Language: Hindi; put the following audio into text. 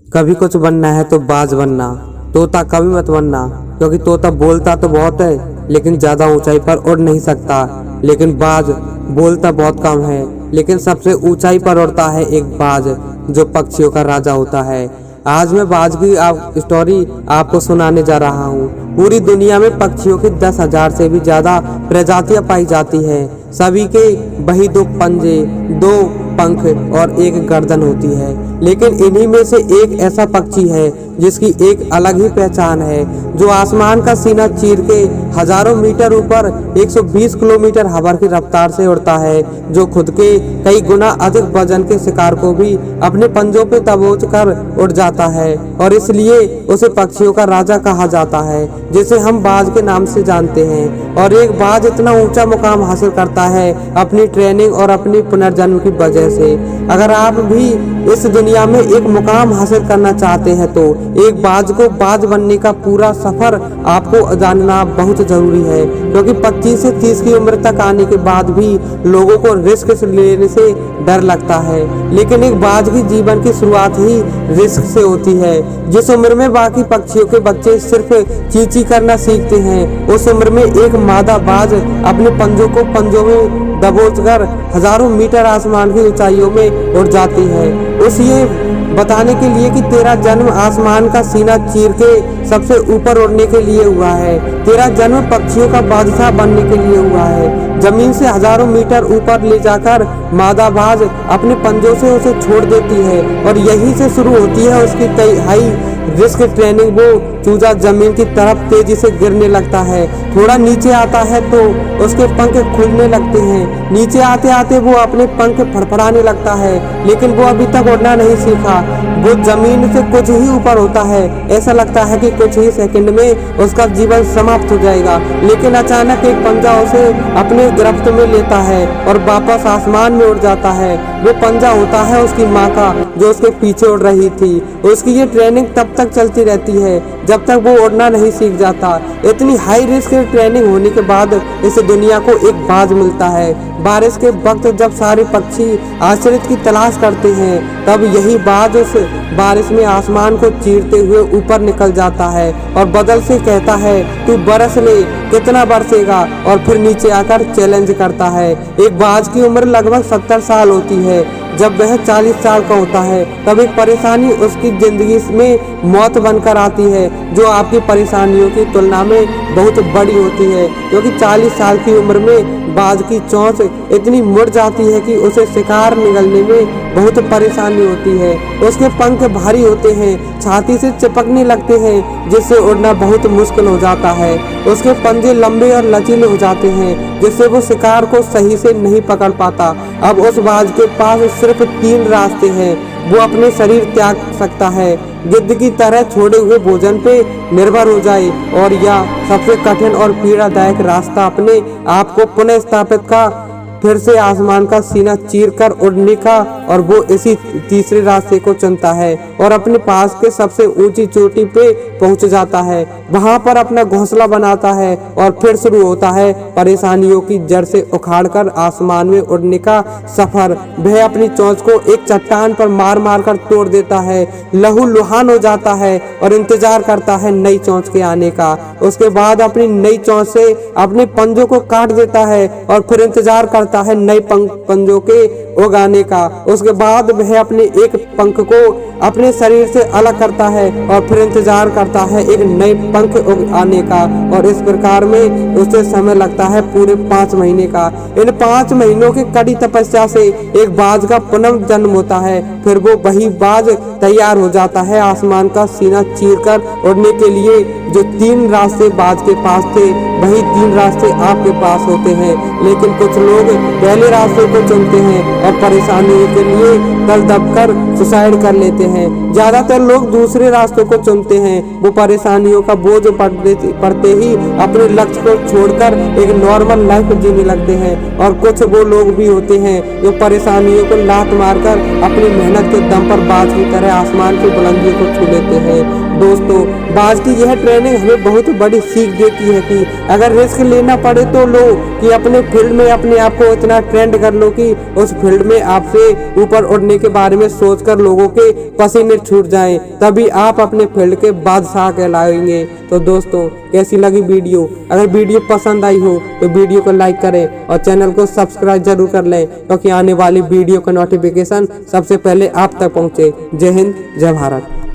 कभी कुछ बनना है तो बाज बनना, तोता कभी मत बनना, क्योंकि तोता बोलता तो बहुत है लेकिन ज़्यादा ऊंचाई पर उड़ नहीं सकता। लेकिन बाज बोलता बहुत कम है लेकिन सबसे ऊंचाई पर उड़ता है एक बाज, जो पक्षियों का राजा होता है। आज मैं बाज की स्टोरी आपको सुनाने जा रहा हूँ। पूरी दुनिया में पक्षियों की 10,000 से भी ज़्यादा प्रजातियां पाई जाती हैं। सभी के वही 2 पंजे, 2 पंख और एक गर्दन होती है, लेकिन इन्हीं में से एक ऐसा पक्षी है जिसकी एक अलग ही पहचान है, जो आसमान का सीना चीर के हजारों मीटर ऊपर 120 किलोमीटर हवा की रफ्तार से उड़ता है, जो खुद के कई गुना अधिक वजन के शिकार को भी अपने पंजों पे दबोच कर उड़ जाता है, और इसलिए उसे पक्षियों का राजा कहा जाता है, जिसे हम बाज के नाम से जानते हैं। और एक बाज इतना ऊंचा मुकाम हासिल करता है अपनी ट्रेनिंग और अपनी पुनर्जन्म की वजह से। अगर आप भी इस दुनिया में एक मुकाम हासिल करना चाहते हैं तो एक बाज को बाज बनने का पूरा सफर आपको जानना बहुत जरूरी है, क्योंकि 25 से 30 की उम्र तक आने के बाद भी लोगों को रिस्क लेने से डर लगता है, लेकिन एक बाज की जीवन की शुरुआत ही रिस्क से होती है। जिस उम्र में बाकी पक्षियों के बच्चे सिर्फ चींची करना सीखते हैं, उस उम्र में एक मादा बाज अपने पंजों में दबोचकर हजारों मीटर आसमान की ऊंचाइयों में उड़ जाती है। उस ये बताने के लिए कि तेरा जन्म आसमान का सीना चीर के सबसे ऊपर उड़ने के लिए हुआ है, तेरा जन्म पक्षियों का बादशाह बनने के लिए हुआ है। जमीन से हजारों मीटर ऊपर ले जाकर मादा बाज अपने पंजों से उसे छोड़ देती है, और यहीं से शुरू होती है उसकी कई हाई रिस्क ट्रेनिंग। वो चूजा जमीन की तरफ तेजी से गिरने लगता है, थोड़ा नीचे आता है तो उसके पंख खुलने लगते हैं। नीचे आते आते वो अपने पंख फड़फड़ाने लगता है, लेकिन वो अभी तक उड़ना नहीं सीखा। वो जमीन से कुछ ही ऊपर होता है, ऐसा लगता है कि कुछ ही सेकंड में उसका जीवन समाप्त हो जाएगा, लेकिन अचानक एक पंजा उसे अपने गिरफ्त में लेता है और वापस आसमान में उड़ जाता है। वो पंजा होता है उसकी माँ का, जो उसके पीछे उड़ रही थी। उसकी ये ट्रेनिंग तब तक चलती रहती है जब तक वो उड़ना नहीं सीख जाता। इतनी हाई रिस्क ट्रेनिंग होने के बाद इस दुनिया को एक बाज मिलता है। बारिश के वक्त जब सारे पक्षी आश्रय की तलाश करते हैं, तब यही बाज उस बारिश में आसमान को चीरते हुए ऊपर निकल जाता है और बदल से कहता है, तू बरस ले, कितना बरसेगा, और फिर नीचे आकर चैलेंज करता है। एक बाज की उम्र लगभग 70 साल होती है। जब वह 40 साल का होता है तब एक परेशानी उसकी जिंदगी में मौत बनकर आती है, जो आपकी परेशानियों की तुलना में बहुत बड़ी होती है, क्योंकि 40 साल की उम्र में बाज की चोंच इतनी मुड़ जाती है कि उसे शिकार निगलने में बहुत परेशानी होती है। उसके पंख भारी होते हैं, छाती से चिपकने लगते हैं, जिससे उड़ना बहुत मुश्किल हो जाता है। उसके पंजे लंबे और लचीले हो जाते हैं, जिससे वो शिकार को सही से नहीं पकड़ पाता। अब उस बाज के पास सिर्फ 3 रास्ते हैं। वो अपने शरीर त्याग सकता है, गिद्ध की तरह छोड़े हुए भोजन पे निर्भर हो जाए, और या सबसे कठिन और पीड़ादायक रास्ता अपने आप को पुनः स्थापित का, फिर से आसमान का सीना चीरकर उड़ने का, और वो इसी तीसरे रास्ते को चुनता है और अपने पास के सबसे ऊंची चोटी पे पहुंच जाता है। वहां पर अपना घोंसला बनाता है और फिर शुरू होता है परेशानियों की जड़ से उखाड़कर आसमान में उड़ने का सफर। वह अपनी चोंच को एक चट्टान पर मार मार कर तोड़ देता है, लहूलुहान हो जाता है और इंतजार करता है नई चोंच के आने का। उसके बाद अपनी नई चोंच से अपने पंजों को काट देता है और फिर इंतजार करता है नए पंजों के उगाने का। उसके बाद वह अपने एक पंख को अपने शरीर से अलग करता है और फिर इंतजार करता है एक नए पंख आने का, और इस प्रकार में उसे समय लगता है पूरे 5 महीने का। इन 5 महीनों की कड़ी तपस्या से एक बाज का पुनर्जन्म होता है। फिर वो वही बाज तैयार हो जाता है आसमान का सीना चीरकर उड़ने के लिए। जो 3 रास्ते बाज के पास थे, वही 3 रास्ते आपके पास होते हैं, लेकिन कुछ लोग पहले रास्ते को चुनते हैं और परेशानियों के लिए दल दबकर सुसाइड कर लेते हैं। ज्यादातर लोग दूसरे रास्तों को चुनते हैं। वो परेशानियों का बोझ पड़ते ही अपने लक्ष्य को छोड़कर एक नॉर्मल लाइफ जीने लगते हैं, और कुछ वो लोग भी होते हैं जो परेशानियों को लात मारकर अपनी मेहनत के दम पर बाज की तरह आसमान की बुलंदियों को छू लेते हैं। दोस्तों बाज की यह ट्रेनिंग हमें बहुत बड़ी सीख देती है कि अगर रिस्क लेना पड़े तो लो, कि अपने फील्ड में अपने आप को इतना ट्रेंड कर लो कि उस फील्ड में आपसे ऊपर उड़ने के बारे में सोचकर लोगों के पसीने छूट जाएं, तभी आप अपने फील्ड के बादशाह कहलाएंगे। तो दोस्तों कैसी लगी वीडियो? अगर वीडियो पसंद आई हो तो वीडियो को लाइक करें और चैनल को सब्सक्राइब जरूर कर लें, क्योंकि आने वाली वीडियो का नोटिफिकेशन सबसे पहले आप तक पहुंचे। जय हिंद, जय भारत।